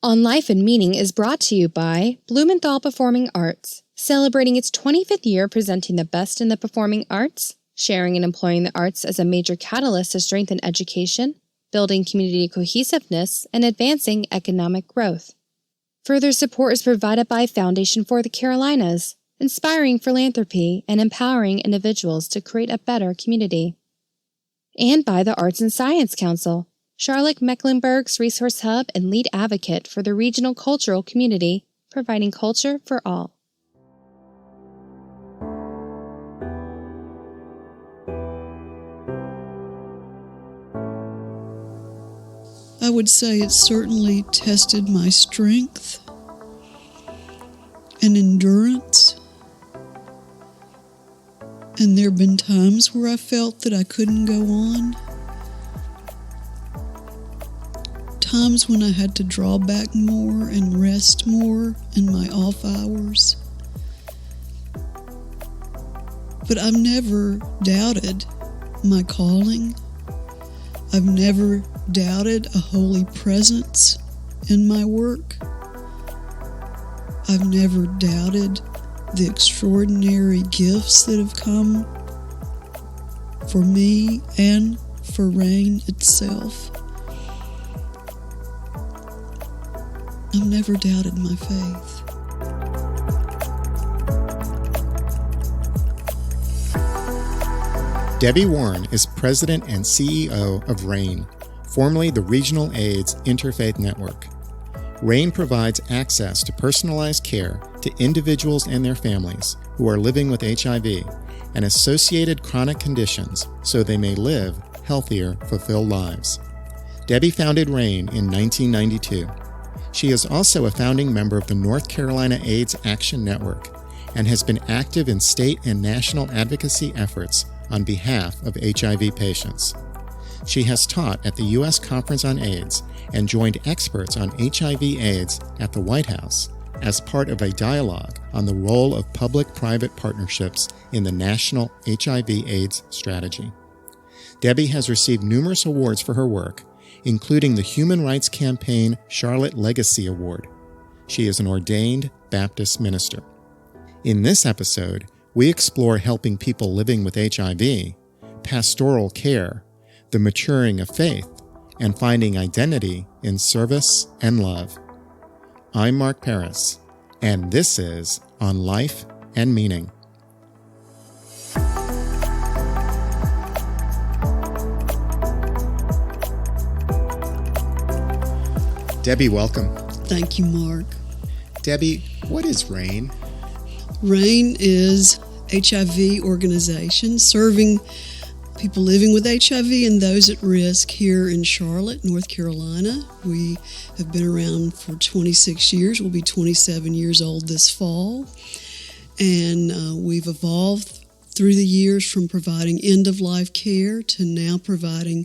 On Life and Meaning is brought to you by Blumenthal Performing Arts, celebrating its 25th year presenting the best in the performing arts, sharing and employing the arts as a major catalyst to strengthen education, building community cohesiveness, and advancing economic growth. Further support is provided by Foundation for the Carolinas, inspiring philanthropy and empowering individuals to create a better community. And by the Arts and Science Council, Charlotte-Mecklenburg's resource hub and lead advocate for the regional cultural community, providing culture for all. I would say it certainly tested my strength and endurance. And there have been times where I felt that I couldn't go on. Times when I had to draw back more and rest more in my off hours. But I've never doubted my calling. I've never doubted a holy presence in my work. I've never doubted the extraordinary gifts that have come for me and for RAIN itself. I've never doubted my faith. Debbie Warren is President and CEO of RAIN, formerly the Regional AIDS Interfaith Network. RAIN provides access to personalized care to individuals and their families who are living with HIV and associated chronic conditions so they may live healthier, fulfilled lives. Debbie founded RAIN in 1992. She is also a founding member of the North Carolina AIDS Action Network and has been active in state and national advocacy efforts on behalf of HIV patients. She has taught at the U.S. Conference on AIDS and joined experts on HIV/AIDS at the White House as part of a dialogue on the role of public-private partnerships in the national HIV/AIDS strategy. Debbie has received numerous awards for her work, including the Human Rights Campaign Charlotte Legacy Award. She is an ordained Baptist minister. In this episode, we explore helping people living with HIV, pastoral care, the maturing of faith, and finding identity in service and love. I'm Mark Paris, and this is On Life and Meaning. Debbie, welcome. Thank you, Mark. Debbie, what is RAIN? RAIN is HIV organization serving people living with HIV and those at risk here in Charlotte, North Carolina. We have been around for 26 years. We'll be 27 years old this fall. And we've evolved through the years from providing end-of-life care to now providing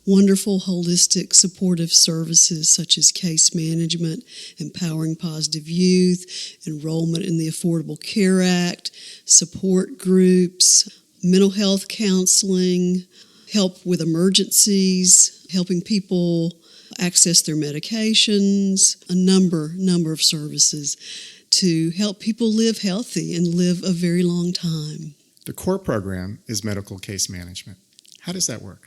wonderful, holistic, supportive services such as case management, empowering positive youth, enrollment in the Affordable Care Act, support groups, mental health counseling, help with emergencies, helping people access their medications, a number of services to help people live healthy and live a very long time. The core program is medical case management. How does that work?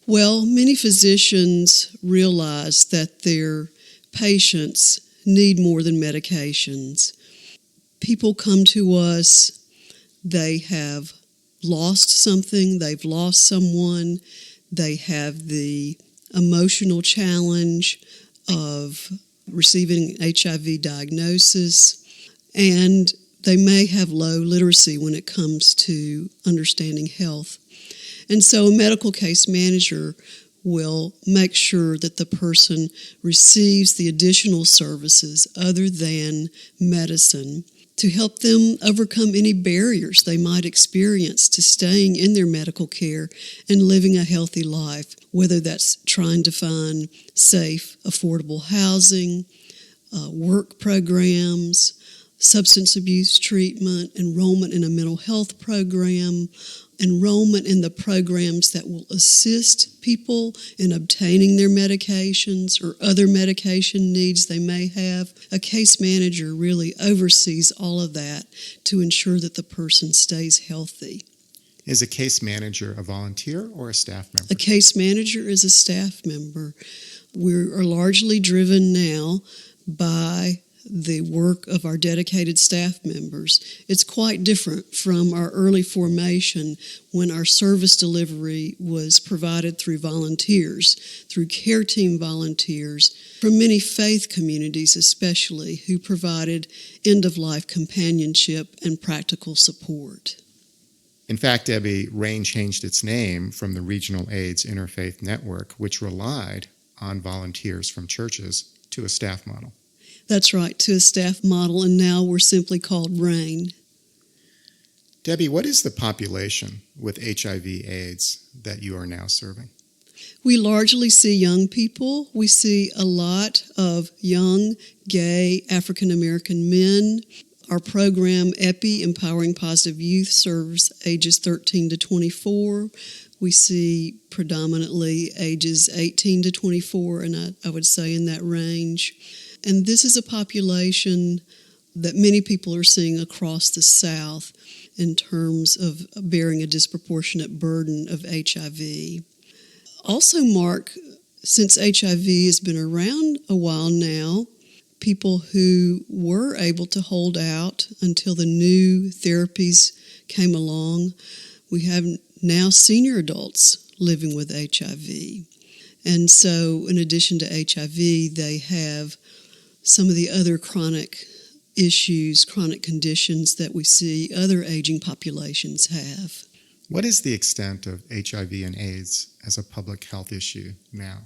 Well, many physicians realize that their patients need more than medications. People come to us, they have lost something, they've lost someone, they have the emotional challenge of receiving HIV diagnosis, and they may have low literacy when it comes to understanding health. And so a medical case manager will make sure that the person receives the additional services other than medicine to help them overcome any barriers they might experience to staying in their medical care and living a healthy life, whether that's trying to find safe, affordable housing, work programs, substance abuse treatment, enrollment in a mental health program, enrollment in the programs that will assist people in obtaining their medications or other medication needs they may have. A case manager really oversees all of that to ensure that the person stays healthy. Is a case manager a volunteer or a staff member? A case manager is a staff member. We are largely driven now by the work of our dedicated staff members. It's quite different from our early formation when our service delivery was provided through volunteers, through care team volunteers, from many faith communities especially, who provided end-of-life companionship and practical support. In fact, Debbie, RAIN changed its name from the Regional AIDS Interfaith Network, which relied on volunteers from churches, to a staff model. That's right, to a staff model, and now we're simply called RAIN. Debbie, what is the population with HIV/AIDS that you are now serving? We largely see young people. We see a lot of young, gay, African-American men. Our program, EPI, Empowering Positive Youth, serves ages 13 to 24. We see predominantly ages 18 to 24, and I would say in that range. And this is a population that many people are seeing across the South in terms of bearing a disproportionate burden of HIV. Also, Mark, since HIV has been around a while now, people who were able to hold out until the new therapies came along, we have now senior adults living with HIV. And so, in addition to HIV, they have some of the other chronic issues, chronic conditions that we see other aging populations have. What is the extent of HIV and AIDS as a public health issue now?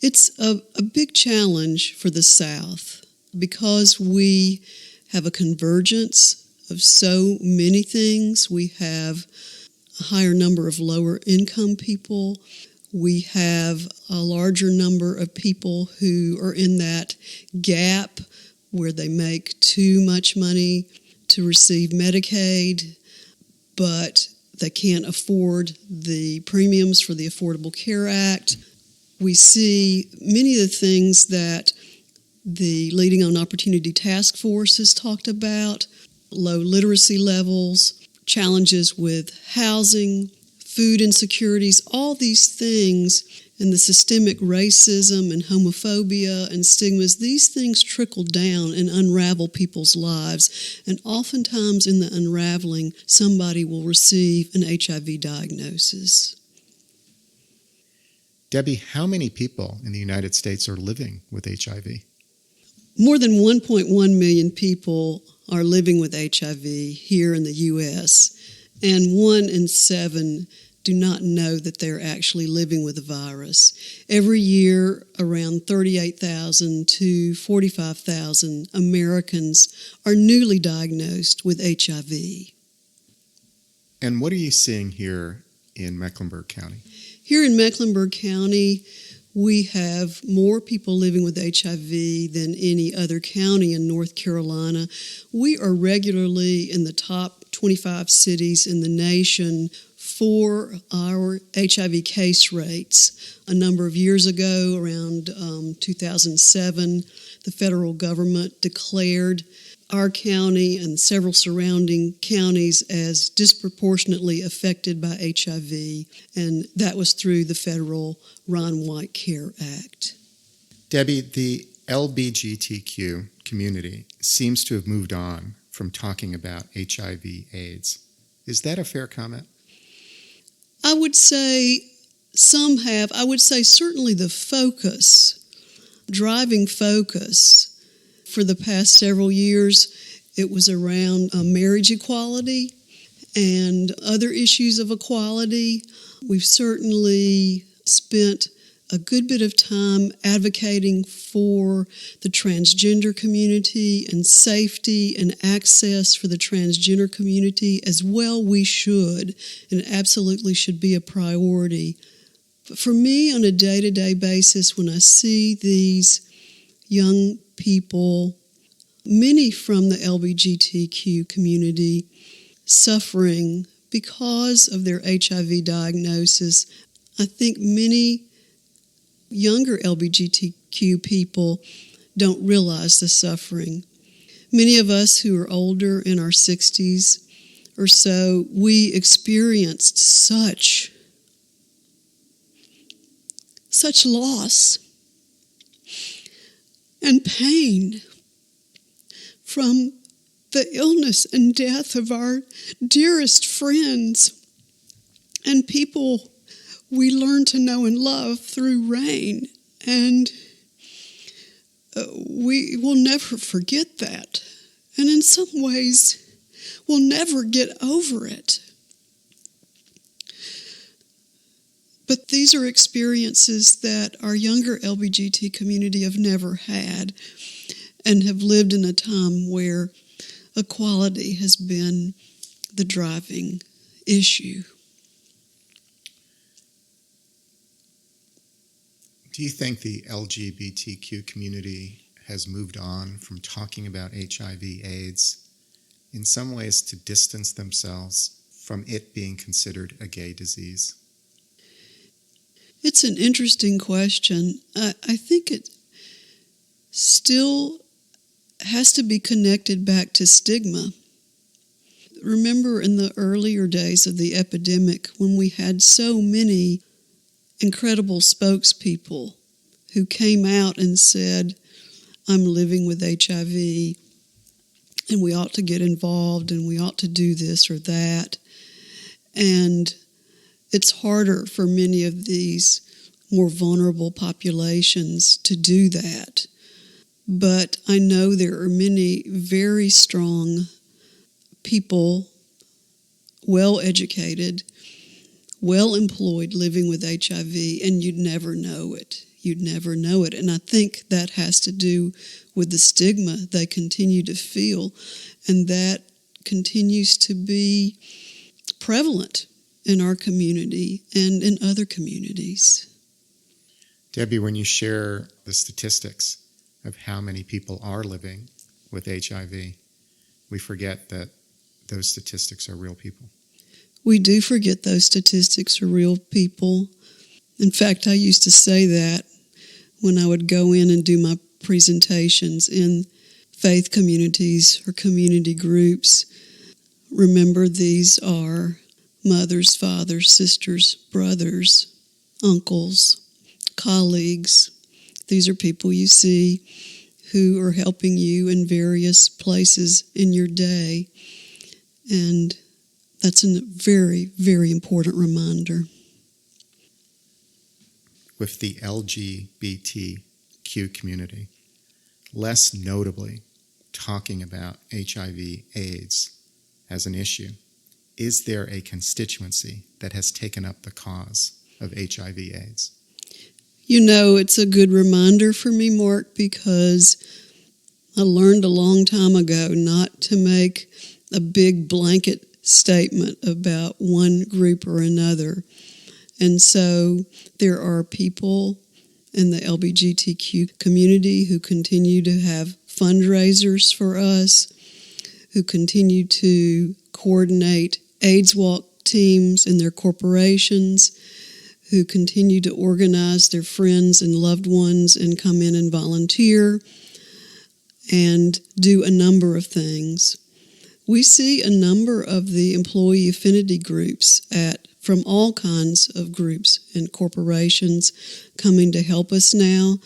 It's a big challenge for the South because we have a convergence of so many things. We have a higher number of lower income people. We have a larger number of people who are in that gap where they make too much money to receive Medicaid, but they can't afford the premiums for the Affordable Care Act. We see many of the things that the Leading on Opportunity Task Force has talked about, low literacy levels, challenges with housing, food insecurities, all these things, and the systemic racism and homophobia and stigmas, these things trickle down and unravel people's lives. And oftentimes in the unraveling, somebody will receive an HIV diagnosis. Debbie, how many people in the United States are living with HIV? More than 1.1 million people are living with HIV here in the U.S., and 1 in 7 do not know that they're actually living with the virus. Every year, around 38,000 to 45,000 Americans are newly diagnosed with HIV. And what are you seeing here in Mecklenburg County? Here in Mecklenburg County, we have more people living with HIV than any other county in North Carolina. We are regularly in the top 25 cities in the nation for our HIV case rates. A number of years ago, around 2007, the federal government declared our county and several surrounding counties as disproportionately affected by HIV, and that was through the federal Ron White Care Act. Debbie, the LBGTQ community seems to have moved on from talking about HIV/AIDS. Is that a fair comment? I would say some have. I would say certainly the driving focus for the past several years, it was around marriage equality and other issues of equality. We've certainly spent a good bit of time advocating for the transgender community and safety and access for the transgender community as well. We should, and it absolutely should be a priority. But for me, on a day-to-day basis, when I see these young people, many from the LBGTQ community, suffering because of their HIV diagnosis, I think many younger LBGTQ people don't realize the suffering. Many of us who are older, in our 60s or so, we experienced such loss and pain from the illness and death of our dearest friends and people we learned to know and love through RAIN. And we will never forget that. And in some ways, we'll never get over it. But these are experiences that our younger LBGT community have never had and have lived in a time where equality has been the driving issue. Do you think the LGBTQ community has moved on from talking about HIV/AIDS in some ways to distance themselves from it being considered a gay disease? It's an interesting question. I think it still has to be connected back to stigma. Remember in the earlier days of the epidemic when we had so many incredible spokespeople who came out and said, I'm living with HIV and we ought to get involved and we ought to do this or that. And it's harder for many of these more vulnerable populations to do that. But I know there are many very strong people, well-educated, well-employed, living with HIV, and you'd never know it. You'd never know it. And I think that has to do with the stigma they continue to feel, and that continues to be prevalent in our community and in other communities. Debbie, when you share the statistics of how many people are living with HIV, we forget that those statistics are real people. We do forget those statistics are real people. In fact, I used to say that when I would go in and do my presentations in faith communities or community groups. Remember, these are mothers, fathers, sisters, brothers, uncles, colleagues. These are people you see who are helping you in various places in your day. And that's a very, very important reminder. With the LGBTQ community, less notably talking about HIV/AIDS as an issue, is there a constituency that has taken up the cause of HIV/AIDS? You know, it's a good reminder for me, Mark, because I learned a long time ago not to make a big blanket statement about one group or another. And so there are people in the LBGTQ community who continue to have fundraisers for us, who continue to coordinate AIDS Walk teams in their corporations, who continue to organize their friends and loved ones and come in and volunteer and do a number of things. We see a number of the employee affinity groups from all kinds of groups and corporations coming to help us now,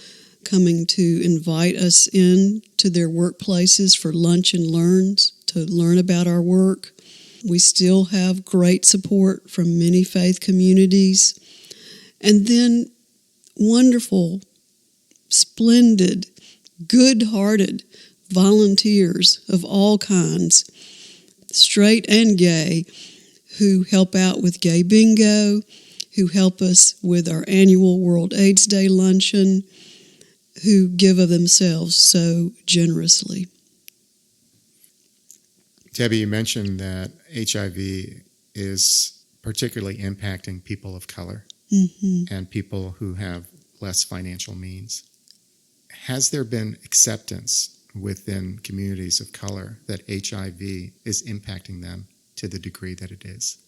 coming to invite us in to their workplaces for lunch and learns, to learn about our work. We still have great support from many faith communities. And then wonderful, splendid, good-hearted volunteers of all kinds, straight and gay, who help out with Gay Bingo, who help us with our annual World AIDS Day luncheon, who give of themselves so generously. Debbie, you mentioned that HIV is particularly impacting people of color and people who have less financial means. Has there been acceptance within communities of color that HIV is impacting them to the degree that it is?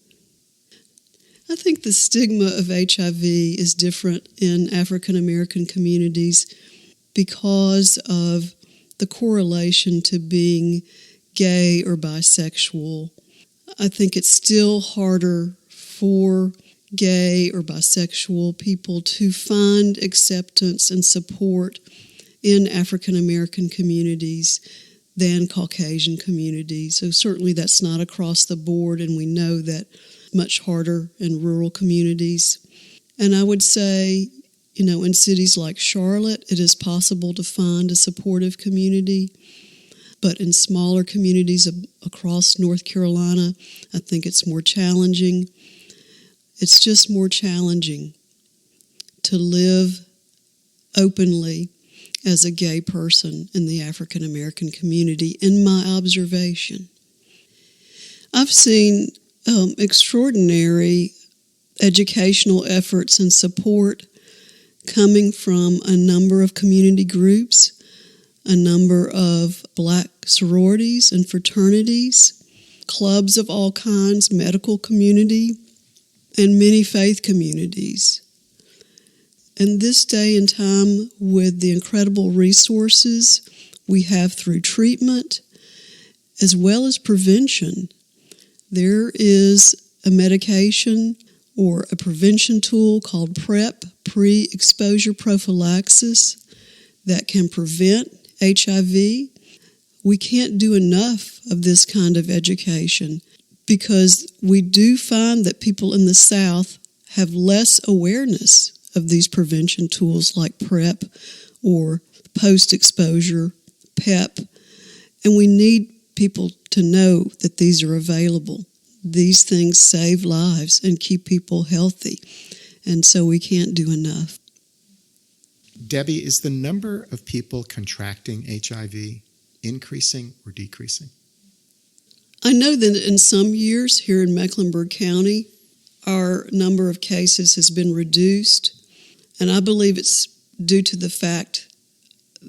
I think the stigma of HIV is different in African American communities because of the correlation to being gay or bisexual. I think it's still harder for gay or bisexual people to find acceptance and support in African American communities than Caucasian communities. So certainly that's not across the board, and we know that much harder in rural communities. And I would say, in cities like Charlotte, it is possible to find a supportive community. But in smaller communities across North Carolina, I think it's more challenging. It's just more challenging to live openly as a gay person in the African American community, in my observation. I've seen extraordinary educational efforts and support coming from a number of community groups, a number of Black sororities and fraternities, clubs of all kinds, medical community, and many faith communities. In this day and time, with the incredible resources we have through treatment, as well as prevention, there is a medication or a prevention tool called PrEP, pre-exposure prophylaxis, that can prevent HIV. We can't do enough of this kind of education because we do find that people in the South have less awareness of these prevention tools like PrEP or post-exposure PEP, and we need people to know that these are available. These things save lives and keep people healthy, and so we can't do enough. Debbie, is the number of people contracting HIV increasing or decreasing? I know that in some years here in Mecklenburg County, our number of cases has been reduced, and I believe it's due to the fact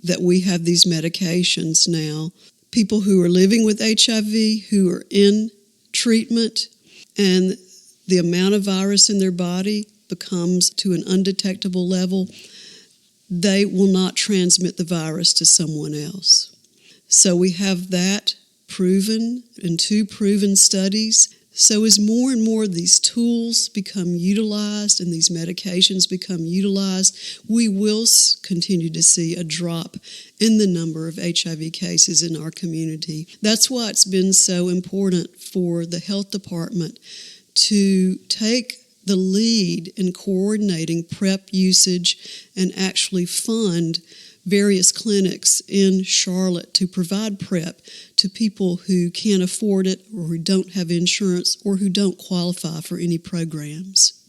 that we have these medications now. People who are living with HIV, who are in treatment, and the amount of virus in their body becomes to an undetectable level, they will not transmit the virus to someone else. So we have that proven in 2 proven studies. So as more and more of these tools become utilized and these medications become utilized, we will continue to see a drop in the number of HIV cases in our community. That's why it's been so important for the health department to take the lead in coordinating PrEP usage and actually fund various clinics in Charlotte to provide PrEP to people who can't afford it or who don't have insurance or who don't qualify for any programs.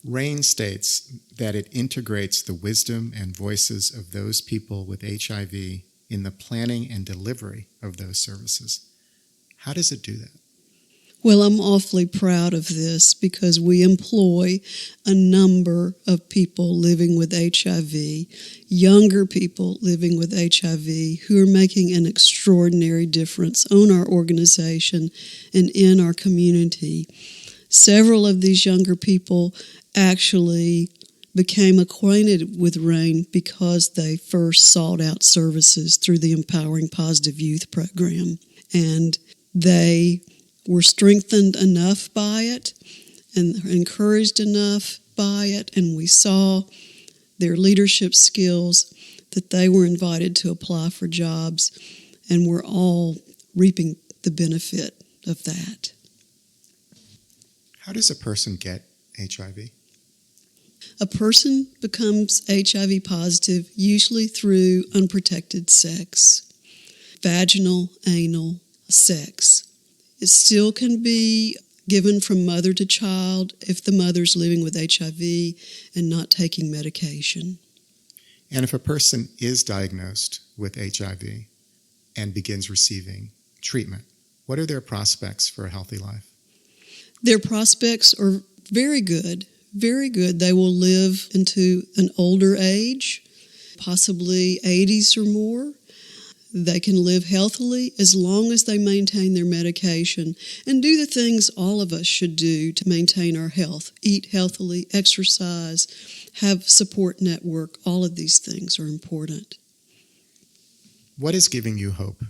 RAIN states that it integrates the wisdom and voices of those people with HIV in the planning and delivery of those services. How does it do that? Well, I'm awfully proud of this because we employ a number of people living with HIV, younger people living with HIV, who are making an extraordinary difference on our organization and in our community. Several of these younger people actually became acquainted with RAIN because they first sought out services through the Empowering Positive Youth program, and they were strengthened enough by it and encouraged enough by it, and we saw their leadership skills that they were invited to apply for jobs, and we're all reaping the benefit of that. How does a person get HIV? A person becomes HIV positive usually through unprotected sex, vaginal, anal sex. It still can be given from mother to child if the mother's living with HIV and not taking medication. And if a person is diagnosed with HIV and begins receiving treatment, what are their prospects for a healthy life? Their prospects are very good, very good. They will live into an older age, possibly 80s or more. They can live healthily as long as they maintain their medication and do the things all of us should do to maintain our health. Eat healthily, exercise, have support network. All of these things are important. What is giving you hope?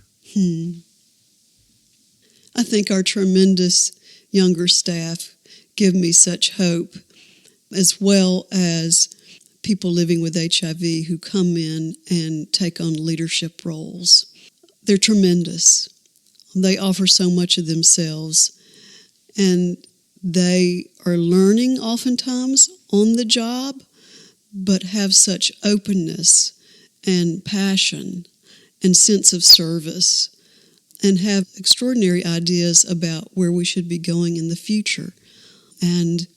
I think our tremendous younger staff give me such hope, as well as people living with HIV who come in and take on leadership roles. They're tremendous. They offer so much of themselves, and they are learning oftentimes on the job, but have such openness and passion and sense of service, and have extraordinary ideas about where we should be going in the future. And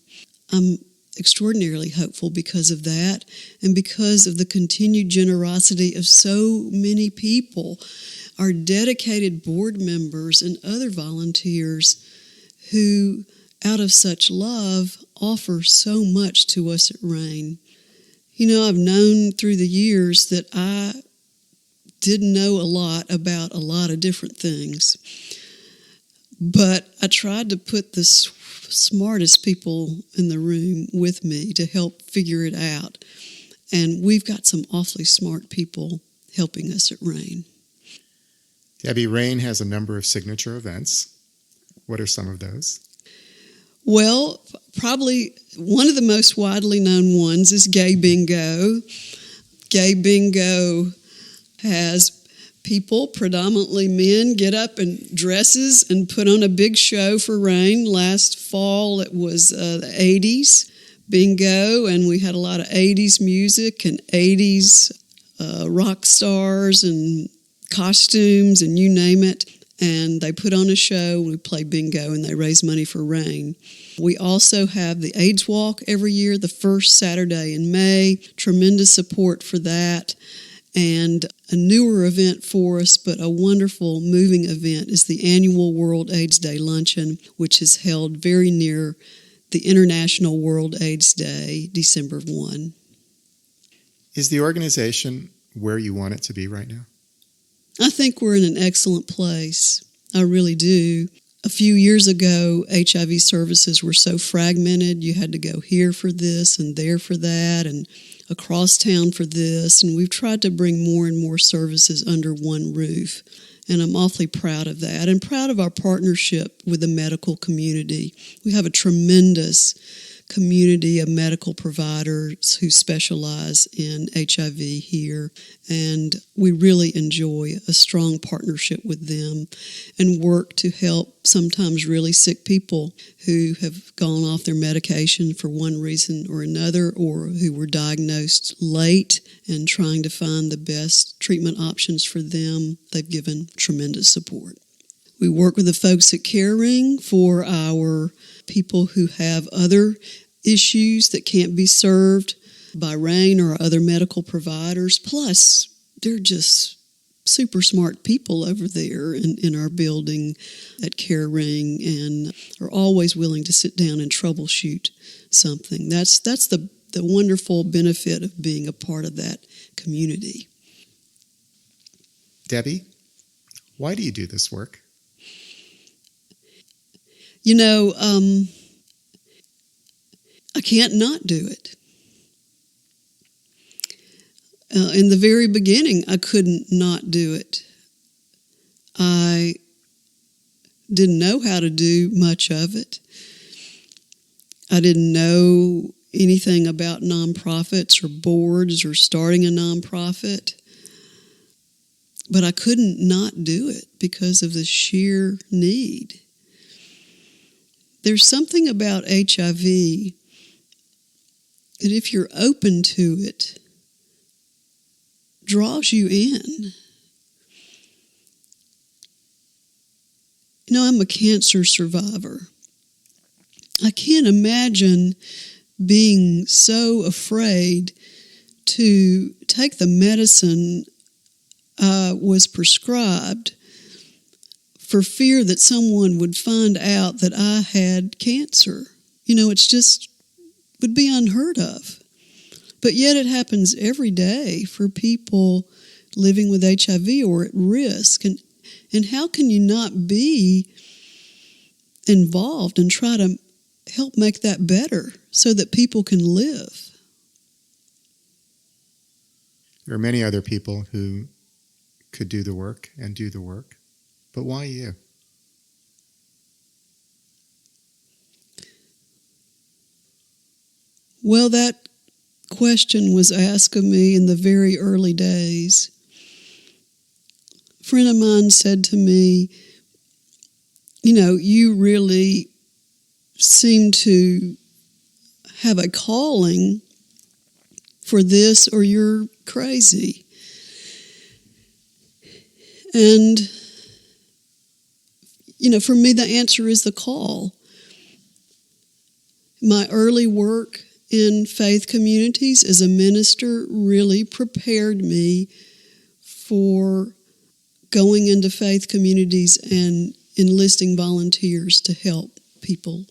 I'm extraordinarily hopeful because of that, and because of the continued generosity of so many people, our dedicated board members and other volunteers who, out of such love, offer so much to us at RAIN. You know, I've known through the years that I didn't know a lot about a lot of different things, but I tried to put the smartest people in the room with me to help figure it out. And we've got some awfully smart people helping us at RAIN. Debbie, RAIN has a number of signature events. What are some of those? Well, probably one of the most widely known ones is Gay Bingo. Gay Bingo has people, predominantly men, get up in dresses and put on a big show for RAIN. Last fall it was the 80s bingo, and we had a lot of 80s music and 80s rock stars and costumes and you name it. And they put on a show, we play bingo, and they raise money for RAIN. We also have the AIDS Walk every year, the first Saturday in May. Tremendous support for that. And a newer event for us, but a wonderful, moving event, is the annual World AIDS Day Luncheon, which is held very near the International World AIDS Day, December 1. Is the organization where you want it to be right now? I think we're in an excellent place. I really do. A few years ago, HIV services were so fragmented. You had to go here for this and there for that and across town for this. And we've tried to bring more and more services under one roof. And I'm awfully proud of that, and proud of our partnership with the medical community. We have a tremendous community of medical providers who specialize in HIV here, and we really enjoy a strong partnership with them and work to help sometimes really sick people who have gone off their medication for one reason or another, or who were diagnosed late, and trying to find the best treatment options for them. They've given tremendous support. We work with the folks at Caring for our people who have other issues that can't be served by RAIN or other medical providers. Plus, they're just super smart people over there in our building at Caring, and are always willing to sit down and troubleshoot something. That's the wonderful benefit of being a part of that community. Debbie, why do you do this work? You know, I can't not do it. In the very beginning, I couldn't not do it. I didn't know how to do much of it. I didn't know anything about nonprofits or boards or starting a nonprofit. But I couldn't not do it because of the sheer need. There's something about HIV that, if you're open to it, draws you in. You know, I'm a cancer survivor. I can't imagine being so afraid to take the medicine I was prescribed for fear that someone would find out that I had cancer. You know, it's just would be unheard of. But yet it happens every day for people living with HIV or at risk. And how can you not be involved and try to help make that better so that people can live? There are many other people who could do the work and do the work, but why you? Well, that question was asked of me in the very early days. A friend of mine said to me, you really seem to have a calling for this, or you're crazy. And, for me, the answer is the call. My early work in faith communities as a minister really prepared me for going into faith communities and enlisting volunteers to help people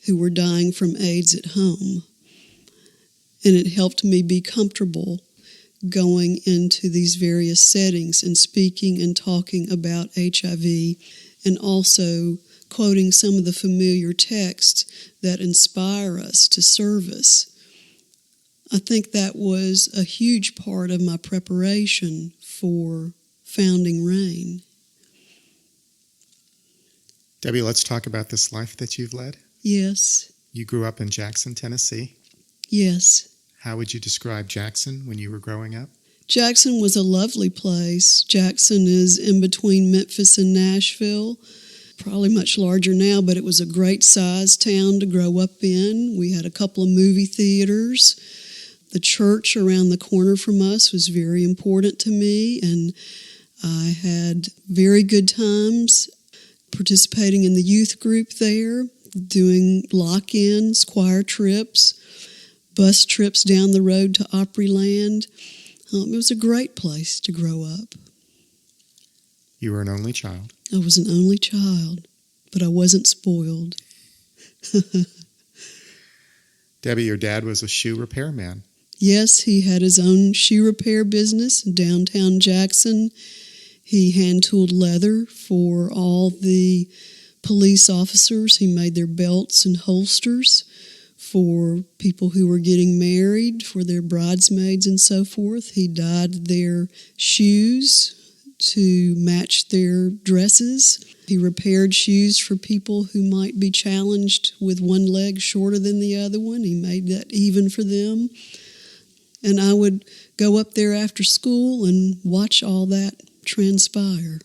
who were dying from AIDS at home. And it helped me be comfortable going into these various settings and speaking and talking about HIV, and also quoting some of the familiar texts that inspire us to service. I think that was a huge part of my preparation for founding RAIN. Debbie, let's talk about this life that you've led. Yes. You grew up in Jackson, Tennessee. Yes. How would you describe Jackson when you were growing up? Jackson was a lovely place. Jackson is in between Memphis and Nashville. Probably much larger now, but it was a great sized town to grow up in. We had a couple of movie theaters. The church around the corner from us was very important to me, and I had very good times participating in the youth group there, doing lock-ins, choir trips, bus trips down the road to Opryland. It was a great place to grow up. You were an only child. I was an only child, but I wasn't spoiled. Debbie, your dad was a shoe repairman. Yes, he had his own shoe repair business in downtown Jackson. He hand-tooled leather for all the police officers. He made their belts and holsters for people who were getting married, for their bridesmaids and so forth. He dyed their shoes to match their dresses. He repaired shoes for people who might be challenged with one leg shorter than the other one. He made that even for them. And I would go up there after school and watch all that transpire.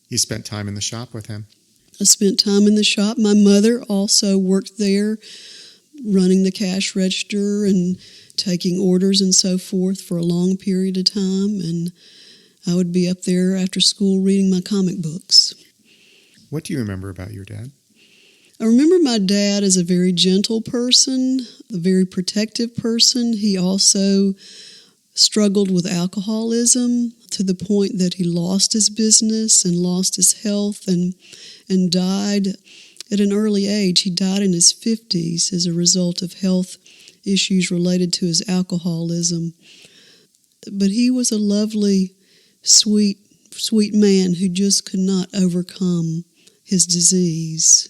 You spent time in the shop with him. I spent time in the shop. My mother also worked there, running the cash register and taking orders and so forth for a long period of time. And I would be up there after school reading my comic books. What do you remember about your dad? I remember my dad as a very gentle person, a very protective person. He also struggled with alcoholism to the point that he lost his business and lost his health and died at an early age. He died in his 50s as a result of health issues related to his alcoholism. But he was a lovely, sweet man who just could not overcome his disease.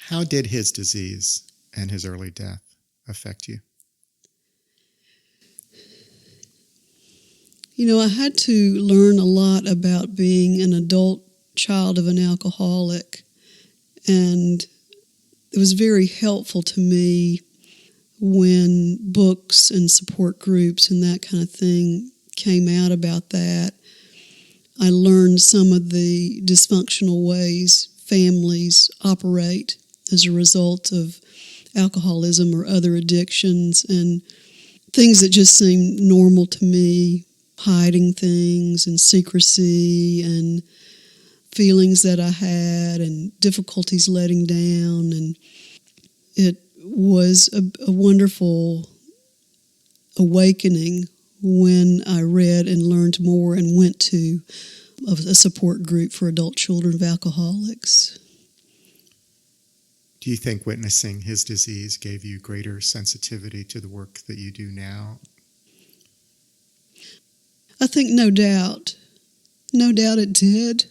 How did his disease and his early death affect you? I had to learn a lot about being an adult child of an alcoholic, and it was very helpful to me when books and support groups and that kind of thing came out about that. I learned some of the dysfunctional ways families operate as a result of alcoholism or other addictions, and things that just seemed normal to me, hiding things and secrecy and feelings that I had and difficulties letting down. And it was a wonderful awakening when I read and learned more and went to a support group for adult children of alcoholics. Do you think witnessing his disease gave you greater sensitivity to the work that you do now? I think no doubt it did.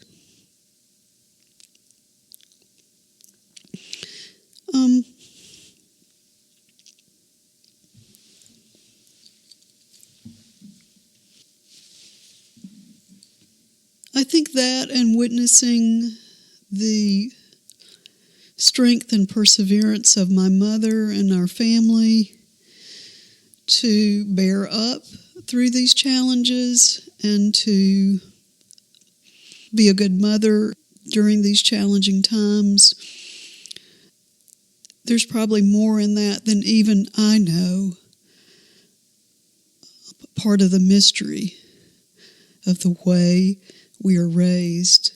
I think that, and witnessing the strength and perseverance of my mother and our family to bear up through these challenges and to be a good mother during these challenging times. There's probably more in that than even I know. Part of the mystery of the way we are raised.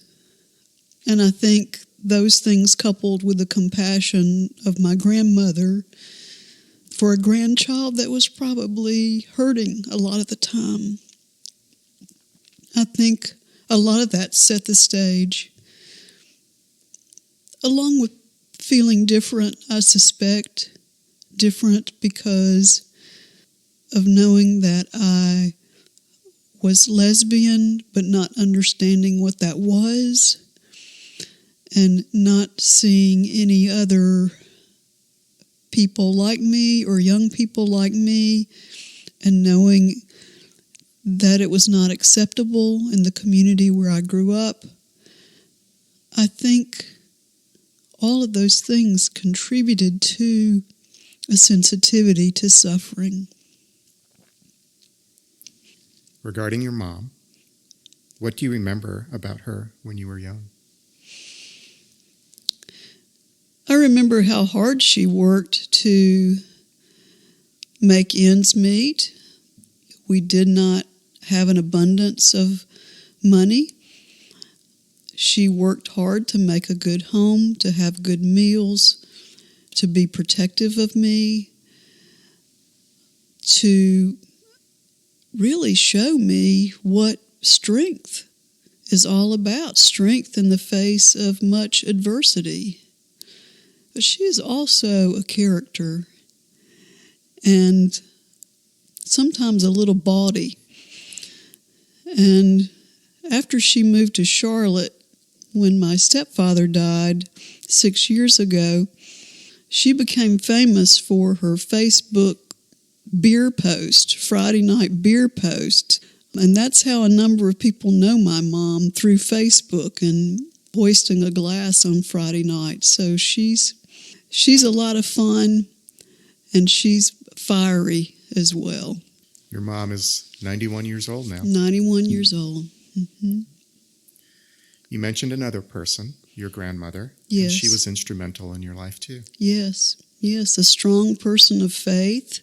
And I think those things, coupled with the compassion of my grandmother for a grandchild that was probably hurting a lot of the time, I think a lot of that set the stage. Along with feeling different, I suspect, different because of knowing that I was lesbian, but not understanding what that was, and not seeing any other people like me or young people like me, and knowing that it was not acceptable in the community where I grew up. I think all of those things contributed to a sensitivity to suffering. Regarding your mom, what do you remember about her when you were young? I remember how hard she worked to make ends meet. We did not have an abundance of money. She worked hard to make a good home, to have good meals, to be protective of me, to really show me what strength is all about, strength in the face of much adversity. But she is also a character, and sometimes a little bawdy. And after she moved to Charlotte, when my stepfather died 6 years ago, she became famous for her Facebook beer post, Friday night beer post. And that's how a number of people know my mom, through Facebook and hoisting a glass on Friday night. So she's a lot of fun, and she's fiery as well. Your mom is 91 years old now. 91 years old. Mm-hmm. You mentioned another person, your grandmother. Yes. And she was instrumental in your life too. Yes, a strong person of faith,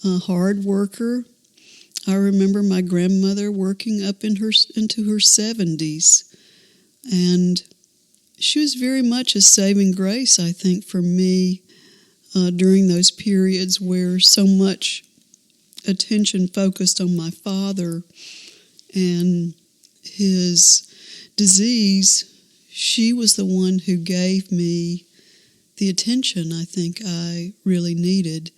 a hard worker. I remember my grandmother working up into her 70s, and she was very much a saving grace, I think, for me during those periods where so much attention focused on my father and his disease. She was the one who gave me the attention I think I really needed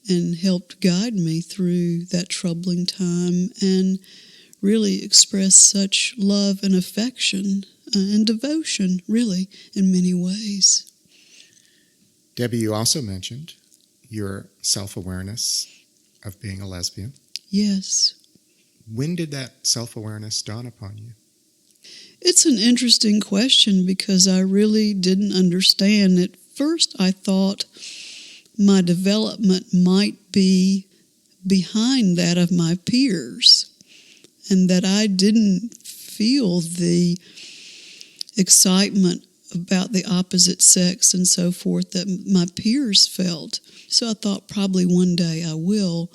and helped guide me through that troubling time and really express such love and affection and devotion, really, in many ways. Debbie, you also mentioned your self-awareness of being a lesbian. Yes. When did that self-awareness dawn upon you? It's an interesting question because I really didn't understand. At first, I thought my development might be behind that of my peers, and that I didn't feel the excitement about the opposite sex and so forth that my peers felt. So I thought probably one day I will.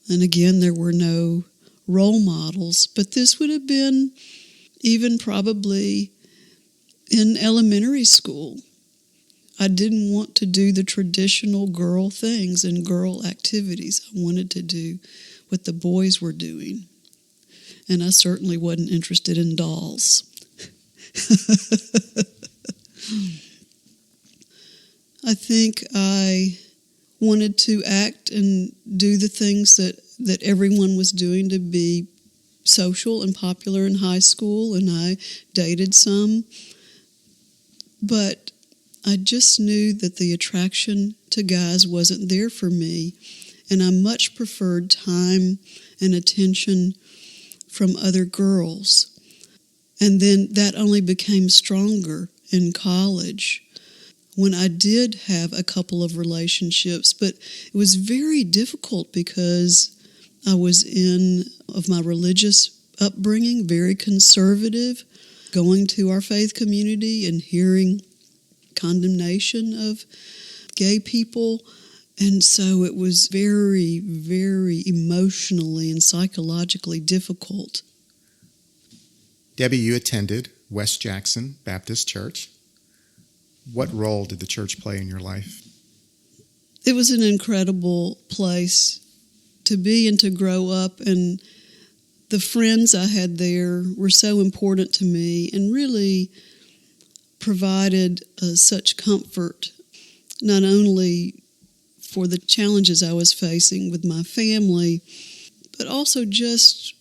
And again, there were no role models, but this would have been even probably in elementary school. I didn't want to do the traditional girl things and girl activities. I wanted to do what the boys were doing. And I certainly wasn't interested in dolls. I think I wanted to act and do the things that everyone was doing to be social and popular in high school, and I dated some. But I just knew that the attraction to guys wasn't there for me, and I much preferred time and attention from other girls. And then that only became stronger in college when I did have a couple of relationships, but it was very difficult because I was of my religious upbringing, very conservative, going to our faith community and hearing condemnation of gay people. And so it was very, very emotionally and psychologically difficult. Debbie, you attended West Jackson Baptist Church. What role did the church play in your life? It was an incredible place to be and to grow up, and the friends I had there were so important to me and really provided such comfort, not only for the challenges I was facing with my family, but also just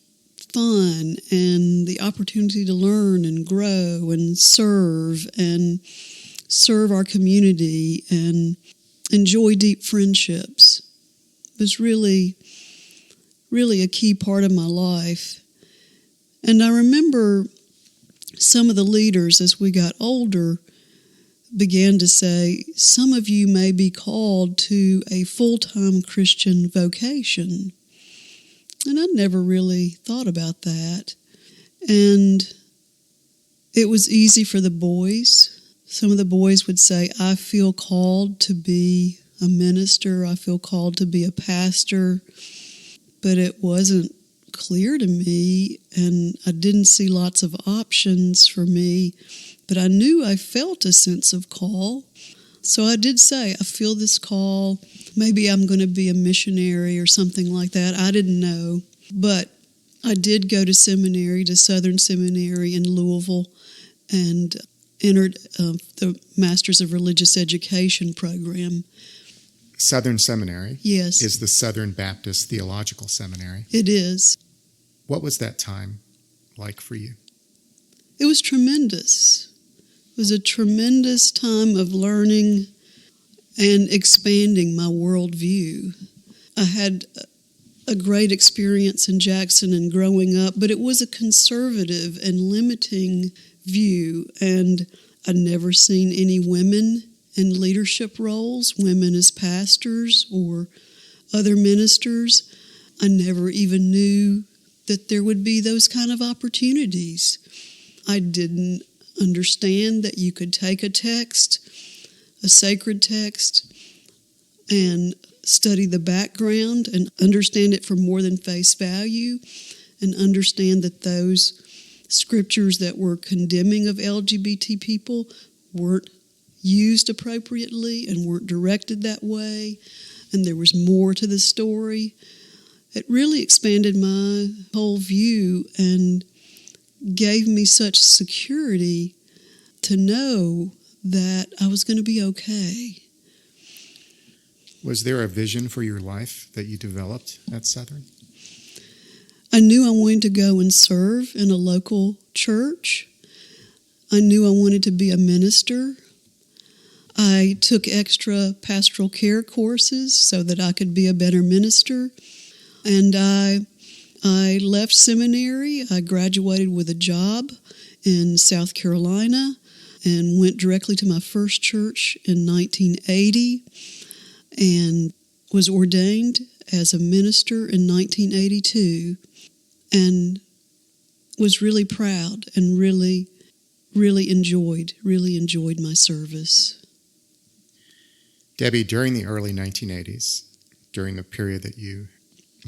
fun and the opportunity to learn and grow and serve our community and enjoy deep friendships. It was really, really a key part of my life. And I remember some of the leaders, as we got older, began to say, some of you may be called to a full-time Christian vocation. And I'd never really thought about that. And it was easy for the boys. Some of the boys would say, I feel called to be a minister. I feel called to be a pastor. But it wasn't clear to me, and I didn't see lots of options for me. But I knew I felt a sense of call. So I did say, I feel this call. Maybe I'm going to be a missionary or something like that. I didn't know. But I did go to seminary, to Southern Seminary in Louisville, and entered the Masters of Religious Education program. Southern Seminary, yes, is the Southern Baptist Theological Seminary. It is. What was that time like for you? It was tremendous. It was a tremendous time of learning and expanding my worldview. I had a great experience in Jackson and growing up, but it was a conservative and limiting view, and I'd never seen any women in leadership roles, women as pastors or other ministers. I never even knew that there would be those kind of opportunities. I didn't understand that you could take a text, a sacred text, and study the background and understand it for more than face value, and understand that those scriptures that were condemning of LGBT people weren't used appropriately and weren't directed that way, and there was more to the story. It really expanded my whole view and gave me such security to know that I was going to be okay. Was there a vision for your life that you developed at Southern? I knew I wanted to go and serve in a local church. I knew I wanted to be a minister. I took extra pastoral care courses so that I could be a better minister. And I left seminary. I graduated with a job in South Carolina and went directly to my first church in 1980 and was ordained as a minister in 1982 and was really proud and really enjoyed my service. Debbie, during the early 1980s, during the period that you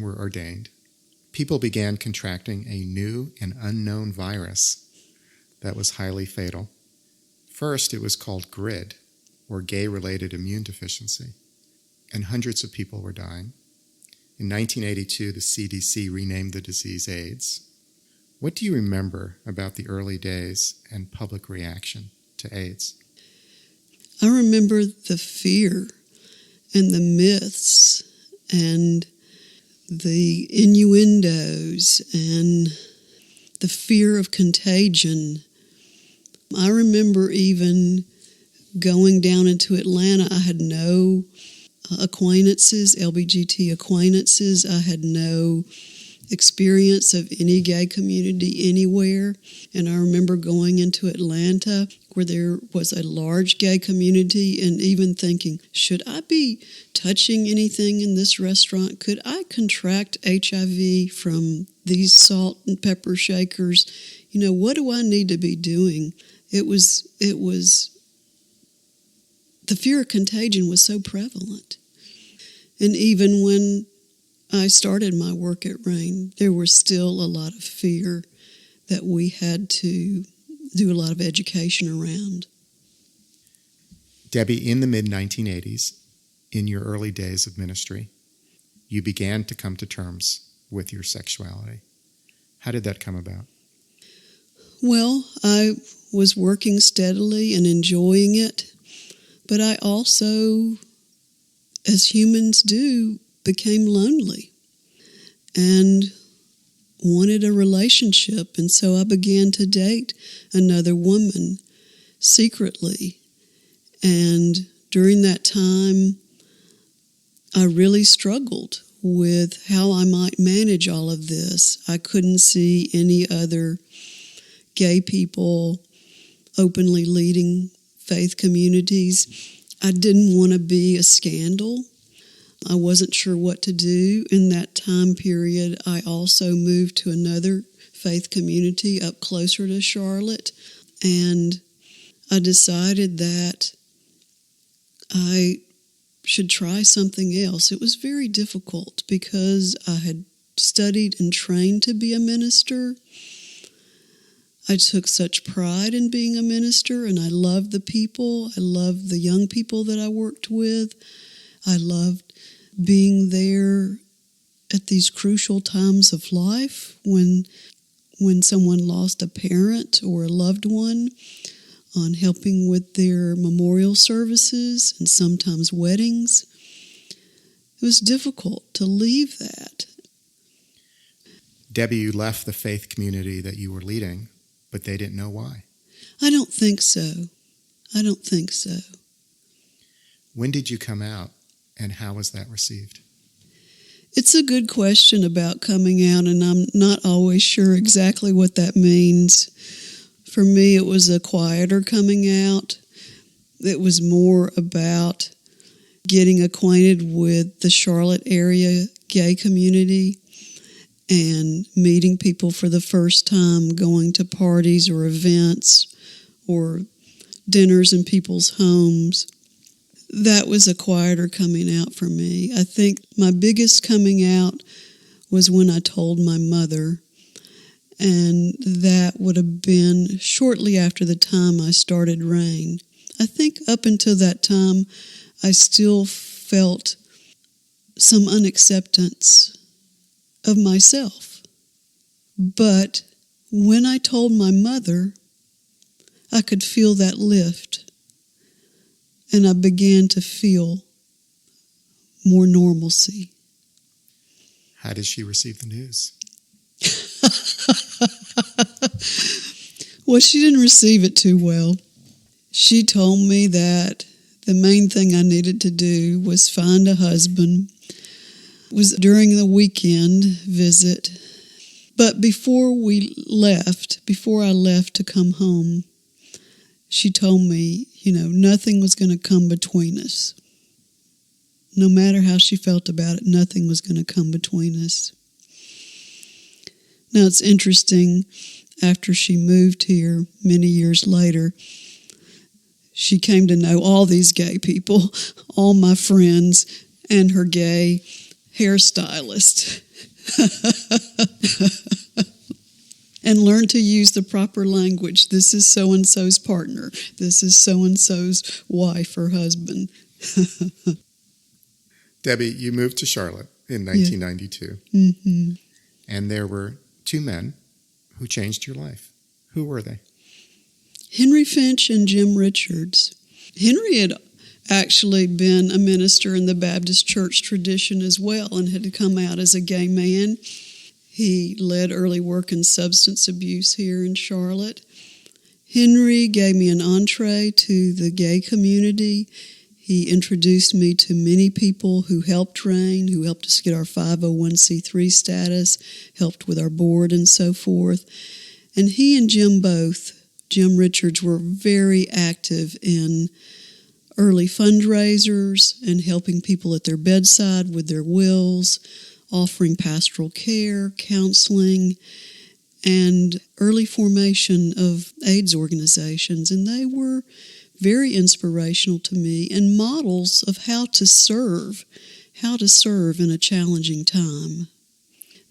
were ordained, people began contracting a new and unknown virus that was highly fatal. First, it was called GRID, or gay-related immune deficiency, and hundreds of people were dying. In 1982, the CDC renamed the disease AIDS. What do you remember about the early days and public reaction to AIDS? I remember the fear and the myths and the innuendos and the fear of contagion. I remember even going down into Atlanta. I had no acquaintances, LBGT acquaintances. I had no experience of any gay community anywhere. And I remember going into Atlanta where there was a large gay community and even thinking, should I be touching anything in this restaurant? Could I contract HIV from these salt and pepper shakers? You know, what do I need to be doing? It was the fear of contagion was so prevalent. And even when I started my work at RAIN, there was still a lot of fear that we had to do a lot of education around. Debbie, in the mid-1980s, in your early days of ministry, you began to come to terms with your sexuality. How did that come about? Well, I was working steadily and enjoying it, but I also, as humans do, became lonely and wanted a relationship. And so I began to date another woman secretly. And during that time, I really struggled with how I might manage all of this. I couldn't see any other gay people openly leading faith communities. I didn't want to be a scandal. I wasn't sure what to do. In that time period, I also moved to another faith community up closer to Charlotte, and I decided that I should try something else. It was very difficult because I had studied and trained to be a minister. I took such pride in being a minister, and I loved the people. I loved the young people that I worked with. I loved being there at these crucial times of life when someone lost a parent or a loved one, on helping with their memorial services and sometimes weddings. It was difficult to leave that. Debbie, you left the faith community that you were leading, but they didn't know why. I don't think so. When did you come out, and how was that received? It's a good question about coming out, and I'm not always sure exactly what that means. For me, it was a quieter coming out. It was more about getting acquainted with the Charlotte area gay community and meeting people for the first time, going to parties or events or dinners in people's homes. That was a quieter coming out for me. I think my biggest coming out was when I told my mother, and that would have been shortly after the time I started RAIN. I think up until that time, I still felt some unacceptance of myself. But when I told my mother, I could feel that lift, and I began to feel more normalcy. How did she receive the news? Well, she didn't receive it too well. She told me that the main thing I needed to do was find a husband. It was during the weekend visit. But before I left to come home, she told me, nothing was going to come between us. No matter how she felt about it, nothing was going to come between us. Now, it's interesting, after she moved here many years later, she came to know all these gay people, all my friends, and her gay hairstylist, and learned to use the proper language. This is so-and-so's partner. This is so-and-so's wife or husband. Debbie, you moved to Charlotte in 1992, Mm-hmm. and there were two men who changed your life. Who were they? Henry Finch and Jim Richards. Henry had actually been a minister in the Baptist church tradition as well and had come out as a gay man. He led early work in substance abuse here in Charlotte. Henry gave me an entree to the gay community. He introduced me to many people who helped RAIN, who helped us get our 501c3 status, helped with our board and so forth. And he and Jim Richards, were very active in early fundraisers and helping people at their bedside with their wills, offering pastoral care, counseling, and early formation of AIDS organizations. And they were very inspirational to me and models of how to serve in a challenging time.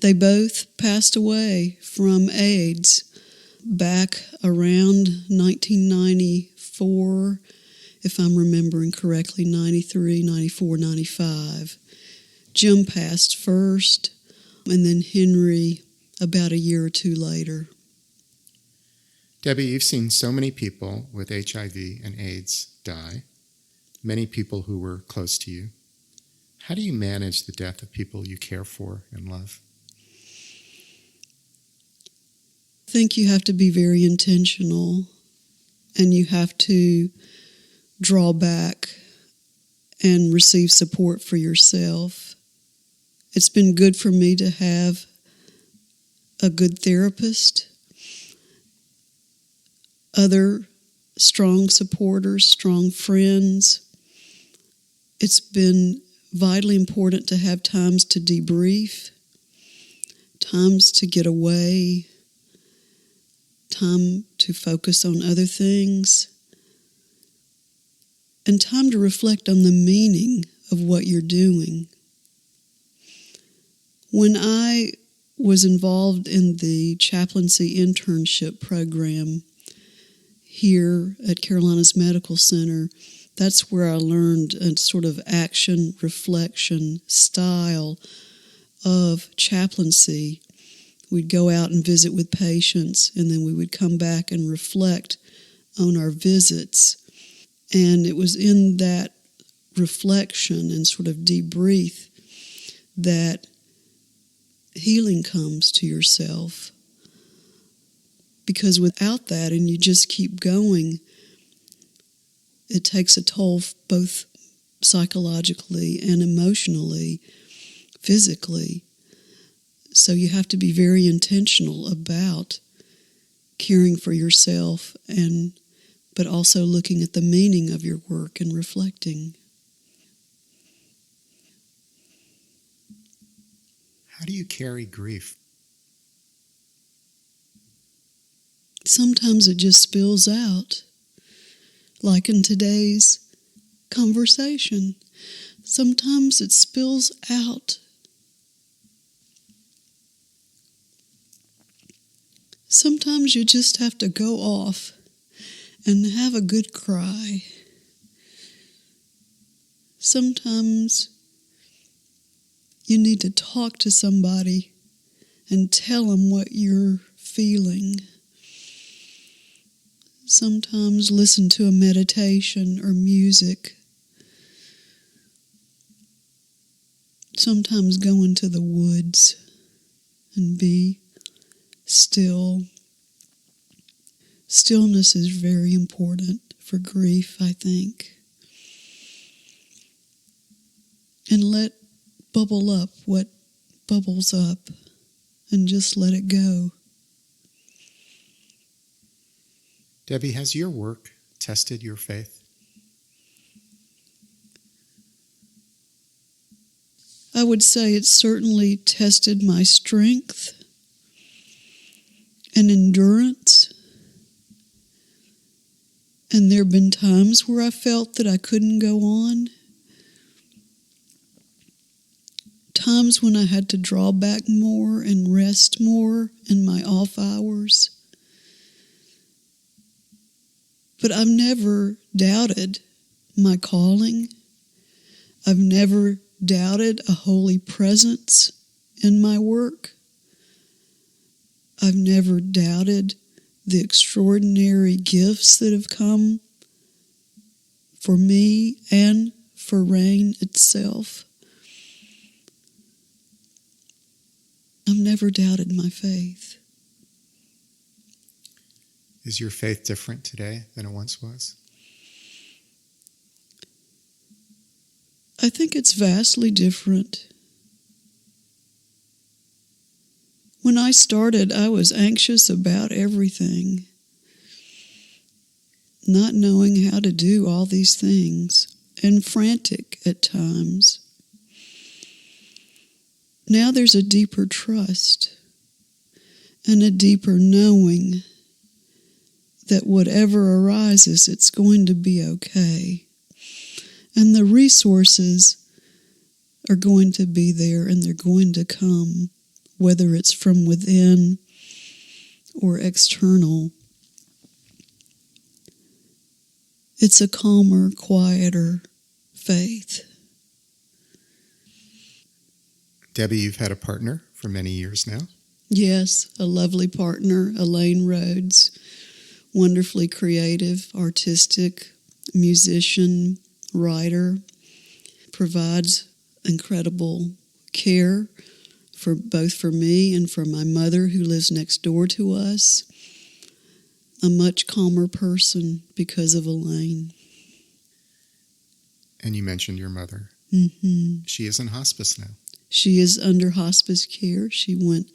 They both passed away from AIDS back around 1994, if I'm remembering correctly, 93, 94, 95. Jim passed first, and then Henry about a year or two later. Debbie, you've seen so many people with HIV and AIDS die, many people who were close to you. How do you manage the death of people you care for and love? I think you have to be very intentional, and you have to draw back and receive support for yourself. It's been good for me to have a good therapist, other strong supporters, strong friends. It's been vitally important to have times to debrief, times to get away, time to focus on other things, and time to reflect on the meaning of what you're doing. When I was involved in the chaplaincy internship program here at Carolina's Medical Center, that's where I learned a sort of action, reflection style of chaplaincy. We'd go out and visit with patients, and then we would come back and reflect on our visits. And it was in that reflection and sort of debrief that healing comes to yourself. Because without that, and you just keep going, it takes a toll both psychologically and emotionally, physically. So you have to be very intentional about caring for yourself, but also looking at the meaning of your work and reflecting. How do you carry grief? Sometimes it just spills out, like in today's conversation. Sometimes it spills out. Sometimes you just have to go off and have a good cry. Sometimes you need to talk to somebody and tell them what you're feeling. Sometimes listen to a meditation or music. Sometimes go into the woods and be still. Stillness is very important for grief, I think. And let bubble up what bubbles up and just let it go. Debbie, has your work tested your faith? I would say it certainly tested my strength and endurance. And there have been times where I felt that I couldn't go on. Times when I had to draw back more and rest more in my off hours. But I've never doubted my calling. I've never doubted a holy presence in my work. I've never doubted the extraordinary gifts that have come for me and for RAIN itself. I've never doubted my faith. Is your faith different today than it once was? I think it's vastly different. When I started, I was anxious about everything, not knowing how to do all these things, and frantic at times. Now there's a deeper trust and a deeper knowing that whatever arises, it's going to be okay. And the resources are going to be there and they're going to come, whether it's from within or external. It's a calmer, quieter faith. Debbie, you've had a partner for many years now. Yes, a lovely partner, Elaine Rhodes, wonderfully creative, artistic, musician, writer, provides incredible care for both for me and for my mother who lives next door to us. A much calmer person because of Elaine. And you mentioned your mother. Mm-hmm. She is in hospice now. She is under hospice care. She went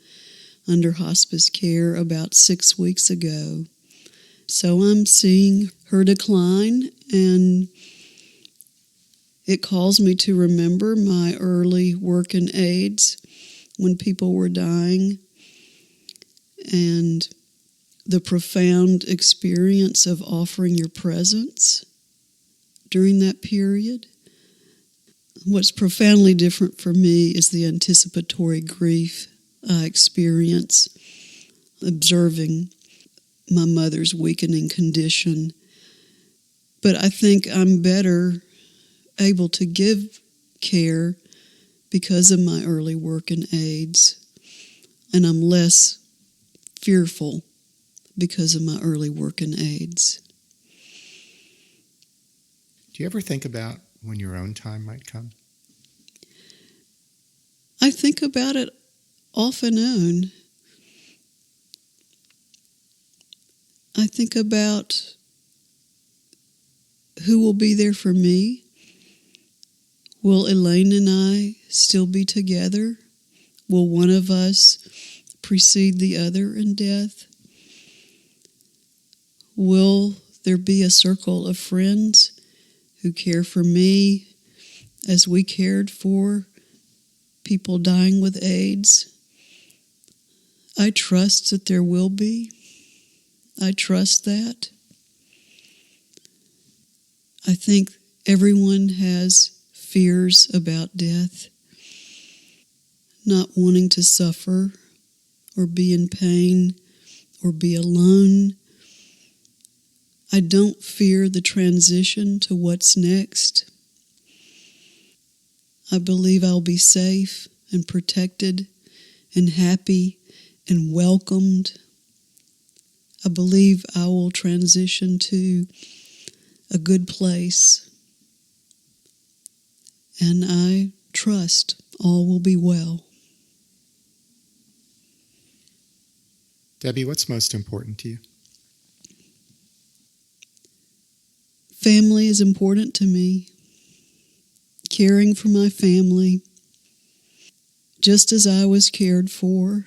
under hospice care about 6 weeks ago. So I'm seeing her decline, and it calls me to remember my early work in AIDS when people were dying and the profound experience of offering your presence during that period. What's profoundly different for me is the anticipatory grief I experience observing my mother's weakening condition. But I think I'm better able to give care because of my early work in AIDS, and I'm less fearful because of my early work in AIDS. Do you ever think about when your own time might come? I think about it off and on. I think about who will be there for me. Will Elaine and I still be together? Will one of us precede the other in death? Will there be a circle of friends who care for me as we cared for people dying with AIDS? I trust that there will be. I trust that. I think everyone has fears about death, not wanting to suffer or be in pain or be alone. I don't fear the transition to what's next. I believe I'll be safe and protected and happy and welcomed. I believe I will transition to a good place. And I trust all will be well. Debbie, what's most important to you? Family is important to me. Caring for my family, just as I was cared for.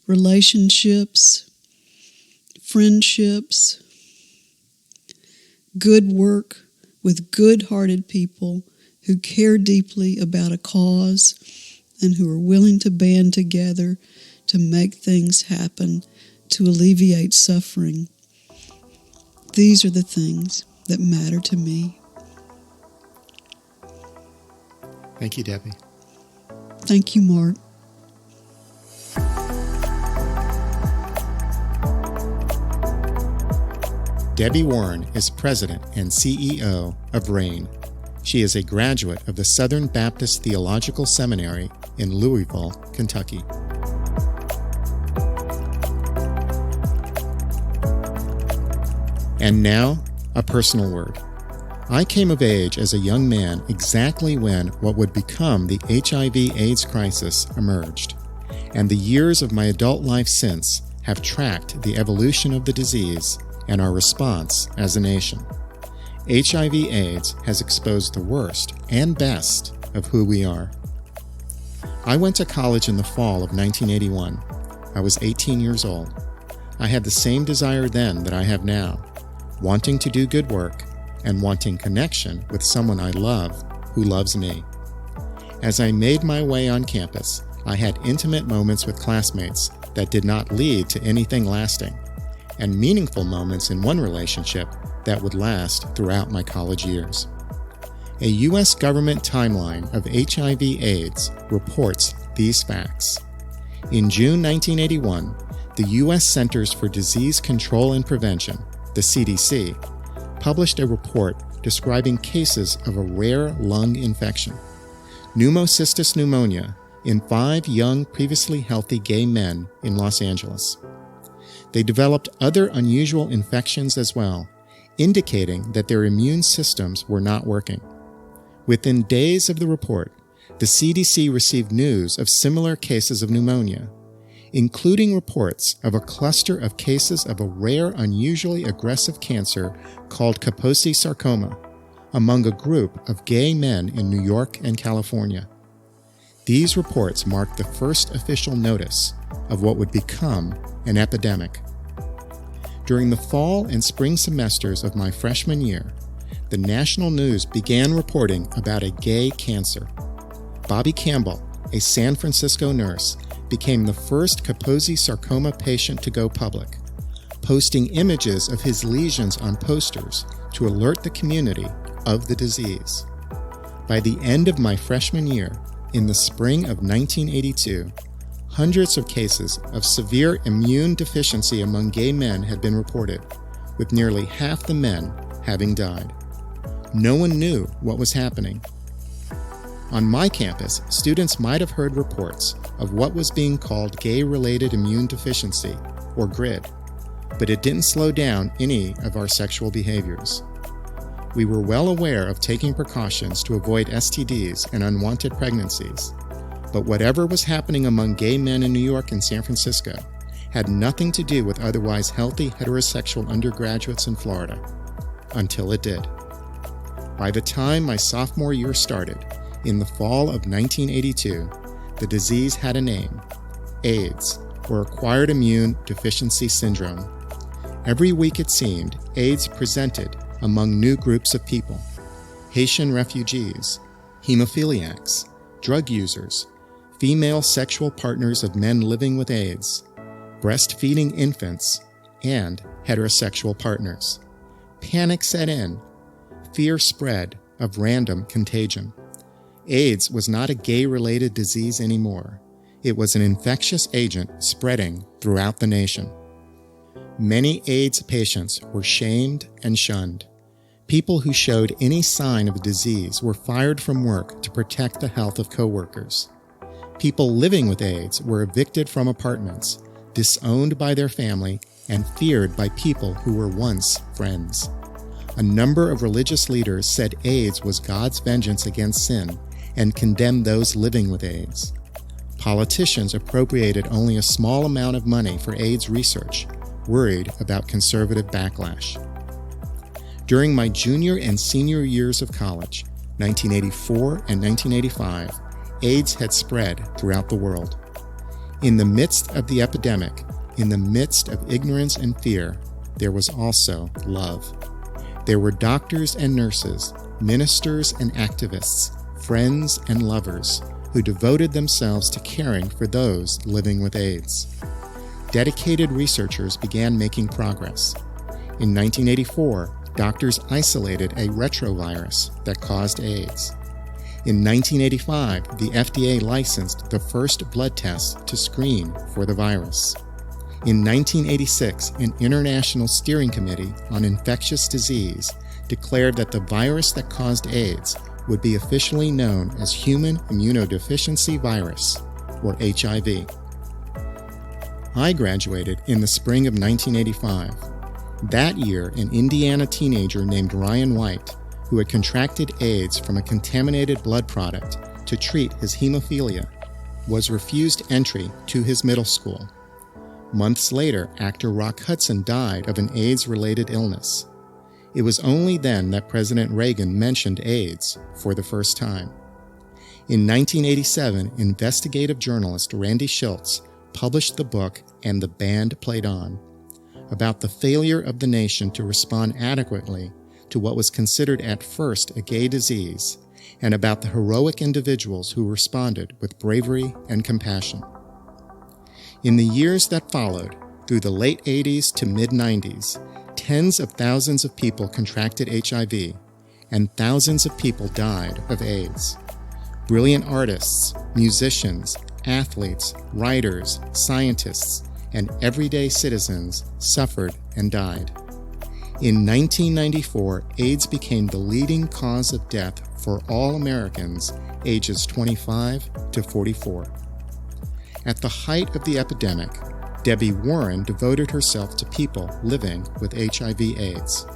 Relationships, friendships, good work with good-hearted people who care deeply about a cause and who are willing to band together to make things happen, to alleviate suffering. These are the things that matter to me. Thank you, Debbie. Thank you, Mark. Debbie Warren is President and CEO of RAIN. She is a graduate of the Southern Baptist Theological Seminary in Louisville, Kentucky. And now, A personal word. I came of age as a young man exactly when what would become the HIV/AIDS crisis emerged, and the years of my adult life since have tracked the evolution of the disease and our response as a nation. HIV/AIDS has exposed the worst and best of who we are. I went to college in the fall of 1981. I was 18 years old. I had the same desire then that I have now, wanting to do good work and wanting connection with someone I love who loves me. As I made my way on campus, I had intimate moments with classmates that did not lead to anything lasting, and meaningful moments in one relationship that would last throughout my college years. A U.S. government timeline of HIV/AIDS reports these facts. In June 1981, the U.S. Centers for Disease Control and Prevention, the CDC, published a report describing cases of a rare lung infection, pneumocystis pneumonia, in 5 young, previously healthy gay men in Los Angeles. They developed other unusual infections as well, indicating that their immune systems were not working. Within days of the report, the CDC received news of similar cases of pneumonia, including reports of a cluster of cases of a rare, unusually aggressive cancer called Kaposi sarcoma among a group of gay men in New York and California. These reports marked the first official notice of what would become an epidemic. During the fall and spring semesters of my freshman year, the national news began reporting about a gay cancer. Bobby Campbell, a San Francisco nurse, became the first Kaposi sarcoma patient to go public, posting images of his lesions on posters to alert the community of the disease. By the end of my freshman year, in the spring of 1982, hundreds of cases of severe immune deficiency among gay men had been reported, with nearly half the men having died. No one knew what was happening. On my campus, students might have heard reports of what was being called gay-related immune deficiency, or GRID, but it didn't slow down any of our sexual behaviors. We were well aware of taking precautions to avoid STDs and unwanted pregnancies, but whatever was happening among gay men in New York and San Francisco had nothing to do with otherwise healthy heterosexual undergraduates in Florida, until it did. By the time my sophomore year started, in the fall of 1982, the disease had a name: AIDS, or Acquired Immune Deficiency Syndrome. Every week it seemed, AIDS presented among new groups of people: Haitian refugees, hemophiliacs, drug users, female sexual partners of men living with AIDS, breastfeeding infants, and heterosexual partners. Panic set in. Fear spread of random contagion. AIDS was not a gay-related disease anymore. It was an infectious agent spreading throughout the nation. Many AIDS patients were shamed and shunned. People who showed any sign of the disease were fired from work to protect the health of coworkers. People living with AIDS were evicted from apartments, disowned by their family, and feared by people who were once friends. A number of religious leaders said AIDS was God's vengeance against sin and condemned those living with AIDS. Politicians appropriated only a small amount of money for AIDS research, worried about conservative backlash. During my junior and senior years of college, 1984 and 1985, AIDS had spread throughout the world. In the midst of the epidemic, in the midst of ignorance and fear, there was also love. There were doctors and nurses, ministers and activists, friends and lovers who devoted themselves to caring for those living with AIDS. Dedicated researchers began making progress. In 1984, doctors isolated a retrovirus that caused AIDS. In 1985, the FDA licensed the first blood test to screen for the virus. In 1986, an International Steering Committee on Infectious Disease declared that the virus that caused AIDS would be officially known as Human Immunodeficiency Virus, or HIV. I graduated in the spring of 1985. That year, an Indiana teenager named Ryan White, who had contracted AIDS from a contaminated blood product to treat his hemophilia, was refused entry to his middle school. Months later, actor Rock Hudson died of an AIDS-related illness. It was only then that President Reagan mentioned AIDS for the first time. In 1987, investigative journalist Randy Schultz published the book And the Band Played On, about the failure of the nation to respond adequately to what was considered at first a gay disease, and about the heroic individuals who responded with bravery and compassion. In the years that followed, through the late 80s to mid-90s, tens of thousands of people contracted HIV, and thousands of people died of AIDS. Brilliant artists, musicians, athletes, writers, scientists, and everyday citizens suffered and died. In 1994, AIDS became the leading cause of death for all Americans ages 25 to 44. At the height of the epidemic, Debbie Warren devoted herself to people living with HIV/AIDS.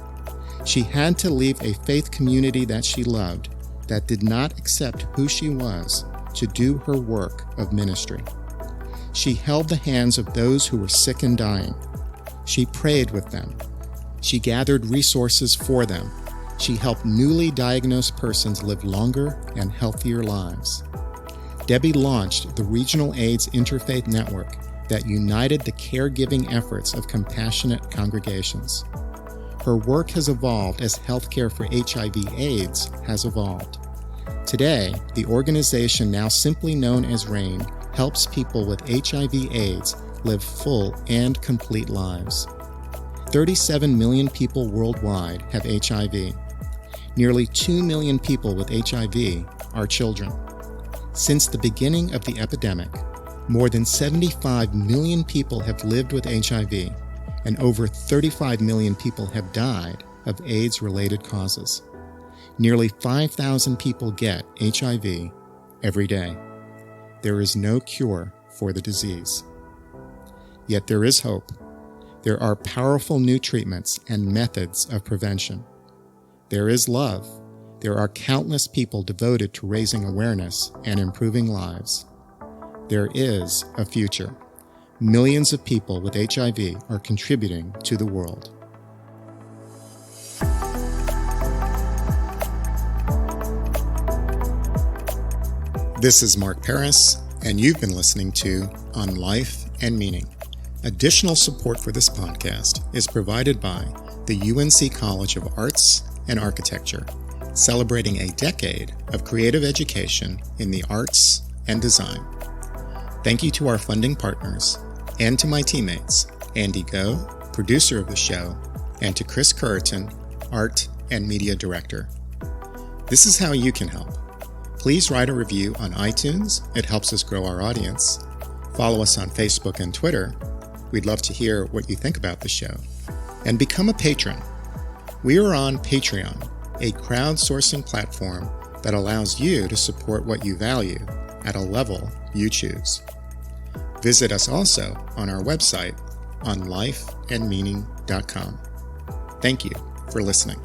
She had to leave a faith community that she loved, that did not accept who she was, to do her work of ministry. She held the hands of those who were sick and dying. She prayed with them. She gathered resources for them. She helped newly diagnosed persons live longer and healthier lives. Debbie launched the Regional AIDS Interfaith Network that united the caregiving efforts of compassionate congregations. Her work has evolved as healthcare for HIV/AIDS has evolved. Today, the organization, now simply known as RAIN, helps people with HIV/AIDS live full and complete lives. 37 million people worldwide have HIV. Nearly 2 million people with HIV are children. Since the beginning of the epidemic, more than 75 million people have lived with HIV, and over 35 million people have died of AIDS-related causes. Nearly 5,000 people get HIV every day. There is no cure for the disease. Yet there is hope. There are powerful new treatments and methods of prevention. There is love. There are countless people devoted to raising awareness and improving lives. There is a future. Millions of people with HIV are contributing to the world. This is Mark Paris, and you've been listening to On Life and Meaning. Additional support for this podcast is provided by the UNC College of Arts and Architecture, celebrating a decade of creative education in the arts and design. Thank you to our funding partners, and to my teammates, Andy Go, producer of the show, and to Chris Curriton, art and media director. This is how you can help. Please write a review on iTunes. It helps us grow our audience. Follow us on Facebook and Twitter. We'd love to hear what you think about the show. And become a patron. We are on Patreon, a crowdsourcing platform that allows you to support what you value at a level you choose. Visit us also on our website, onlifeandmeaning.com. Thank you for listening.